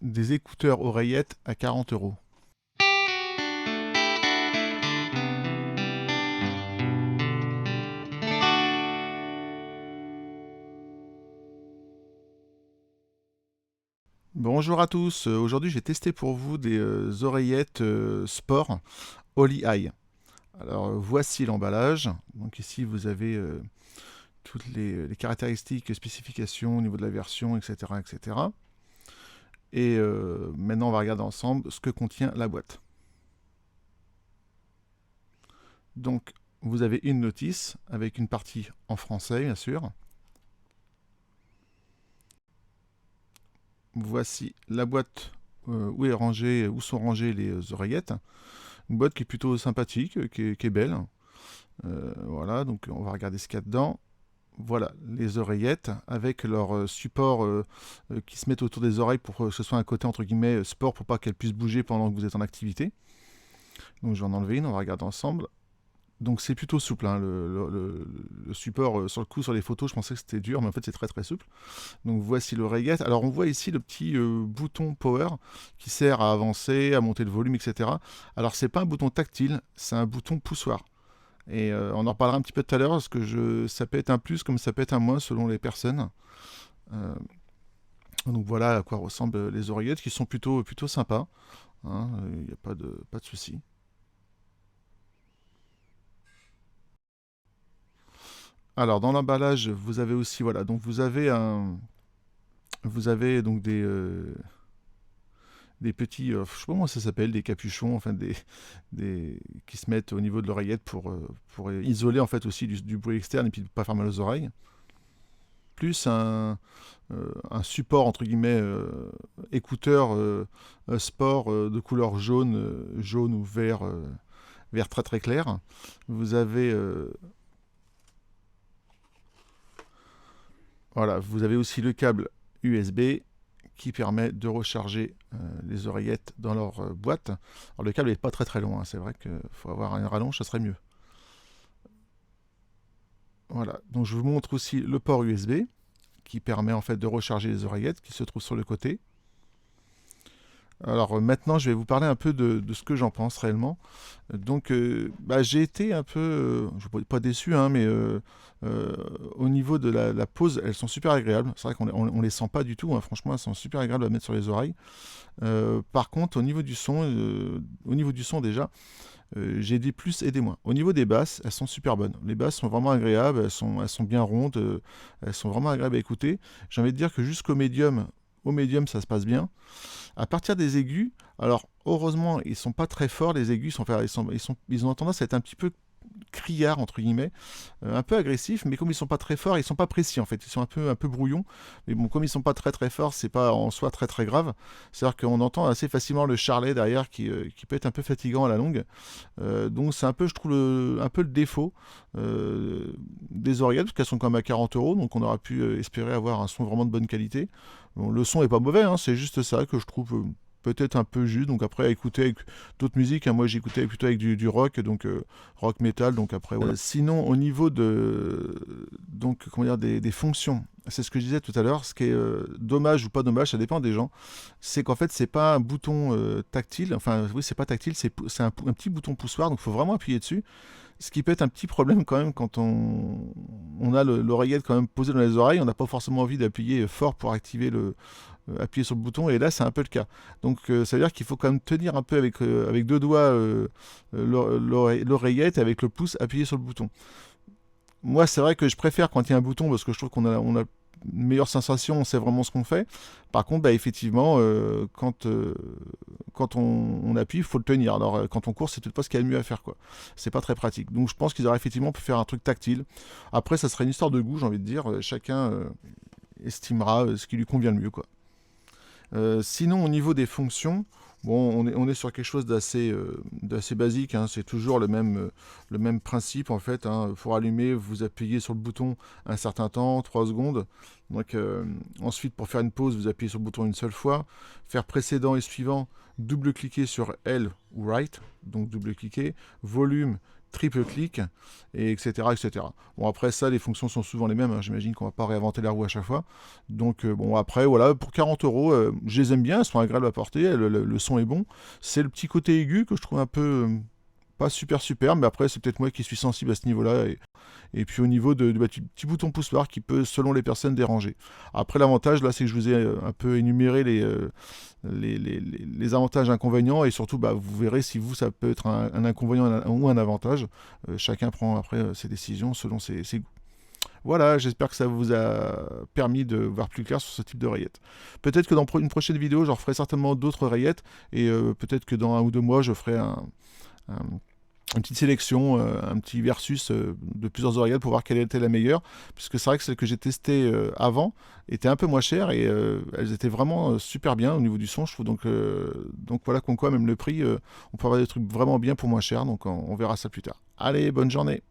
des écouteurs oreillettes à 40 euros. Bonjour à tous, aujourd'hui j'ai testé pour vous des oreillettes sport Holy Eye. Alors voici l'emballage. Donc ici vous avez toutes les caractéristiques, spécifications au niveau de la version, etc. etc. Et maintenant on va regarder ensemble ce que contient la boîte. Donc vous avez une notice avec une partie en français bien sûr. Voici la boîte où sont rangées les oreillettes. Une boîte qui est plutôt sympathique, qui est belle. Voilà, donc on va regarder ce qu'il y a dedans. Voilà, les oreillettes avec leur support qui se mettent autour des oreilles pour que ce soit un côté entre guillemets sport pour pas qu'elles puissent bouger pendant que vous êtes en activité. Donc je vais en enlever une, on va regarder ensemble. Donc c'est plutôt souple, hein, le support sur le coup sur les photos, je pensais que c'était dur, mais en fait c'est très très souple. Donc voici l'oreillette. Alors on voit ici le petit bouton power qui sert à avancer, à monter le volume, etc. Alors c'est pas un bouton tactile, c'est un bouton poussoir. Et on en reparlera un petit peu tout à l'heure parce que ça peut être un plus comme ça peut être un moins selon les personnes. Euh, donc voilà à quoi ressemblent les oreillettes qui sont plutôt sympas. Hein, il n'y a pas de souci. Alors dans l'emballage, vous avez aussi voilà donc vous avez donc des petits je sais pas comment ça s'appelle des capuchons enfin des qui se mettent au niveau de l'oreillette pour isoler en fait aussi du bruit externe et puis pas faire mal aux oreilles. Plus un support entre guillemets écouteur sport de couleur jaune ou vert très très clair. Vous avez voilà, vous avez aussi le câble USB qui permet de recharger les oreillettes dans leur boîte. Alors le câble n'est pas très très long, hein, c'est vrai qu'il faut avoir un rallonge, ça serait mieux. Voilà, donc je vous montre aussi le port USB qui permet en fait de recharger les oreillettes qui se trouve sur le côté. Alors maintenant, je vais vous parler un peu de ce que j'en pense réellement. Donc, j'ai été un peu, je ne pas déçu, hein, mais euh, au niveau de la pose, elles sont super agréables. C'est vrai qu'on les sent pas du tout, hein. Franchement, elles sont super agréables à mettre sur les oreilles. Par contre, au niveau du son déjà, j'ai des plus et des moins. Au niveau des basses, elles sont super bonnes. Les basses sont vraiment agréables, elles sont bien rondes, elles sont vraiment agréables à écouter. J'ai envie de dire que au médium, ça se passe bien. À partir des aigus, alors heureusement, ils sont pas très forts, les aigus, ils ont tendance à être un petit peu criards, entre guillemets, un peu agressifs, mais comme ils sont pas très forts, ils sont pas précis en fait, ils sont un peu brouillons, mais bon, comme ils sont pas très très forts, c'est pas en soi très très grave, c'est-à-dire qu'on entend assez facilement le charlet derrière qui peut être un peu fatigant à la longue, donc c'est un peu, je trouve, un peu le défaut des oreillettes, parce qu'elles sont quand même à 40 euros, donc on aurait pu espérer avoir un son vraiment de bonne qualité. Bon, le son est pas mauvais, hein, c'est juste ça que je trouve peut-être un peu juste. Donc après, à écouter avec d'autres musiques, hein, moi j'écoutais plutôt avec du rock, donc rock metal. Donc après, voilà. Sinon, au niveau donc comment dire, des fonctions, c'est ce que je disais tout à l'heure. Ce qui est dommage ou pas dommage, ça dépend des gens. C'est qu'en fait, c'est pas un bouton tactile. Enfin, oui, c'est pas tactile, c'est un petit bouton poussoir. Donc il faut vraiment appuyer dessus. Ce qui peut être un petit problème quand même quand on a l'oreillette quand même posée dans les oreilles, on n'a pas forcément envie d'appuyer fort pour appuyer sur le bouton, et là c'est un peu le cas. Donc ça veut dire qu'il faut quand même tenir un peu avec deux doigts l'oreillette et avec le pouce appuyer sur le bouton. Moi c'est vrai que je préfère quand il y a un bouton parce que je trouve qu'on a une meilleure sensation, on sait vraiment ce qu'on fait. Par contre, effectivement, quand on appuie, il faut le tenir. Alors, quand on court, c'est peut-être pas ce qu'il y a de mieux à faire, quoi. C'est pas très pratique. Donc, je pense qu'ils auraient effectivement pu faire un truc tactile. Après, ça serait une histoire de goût, j'ai envie de dire. Chacun estimera ce qui lui convient le mieux, quoi. Sinon, au niveau des fonctions, bon, on est sur quelque chose d'assez basique, hein. C'est toujours le même principe en fait, hein. Pour allumer, vous appuyez sur le bouton un certain temps, 3 secondes. Donc, ensuite, pour faire une pause, vous appuyez sur le bouton une seule fois. Faire précédent et suivant, double-cliquer sur L ou Right, donc double-cliquer. Volume, triple clic, et etc., etc. Bon, après ça, les fonctions sont souvent les mêmes, hein. J'imagine qu'on va pas réinventer la roue à chaque fois. Donc, bon, après, voilà, pour 40 euros, je les aime bien, elles sont agréables à porter, le son est bon. C'est le petit côté aigu que je trouve un peu pas super super, mais après, c'est peut-être moi qui suis sensible à ce niveau-là. Et puis au niveau du petit bouton pouce-bar qui peut, selon les personnes, déranger. Après, l'avantage, là, c'est que je vous ai un peu énuméré les avantages et inconvénients, et surtout, bah, vous verrez si vous, ça peut être un inconvénient ou un avantage. Chacun prend après ses décisions selon ses goûts. Voilà, j'espère que ça vous a permis de voir plus clair sur ce type de rayette. Peut-être que dans une prochaine vidéo, je referai certainement d'autres rayettes, et peut-être que dans 1 ou 2 mois, je ferai un- une petite sélection, un petit versus de plusieurs oreillettes pour voir quelle était la meilleure, puisque c'est vrai que celles que j'ai testées avant étaient un peu moins chères, et elles étaient vraiment super bien au niveau du son, je trouve. Donc voilà, comme quoi même le prix, on peut avoir des trucs vraiment bien pour moins cher, donc on verra ça plus tard. Allez, bonne journée!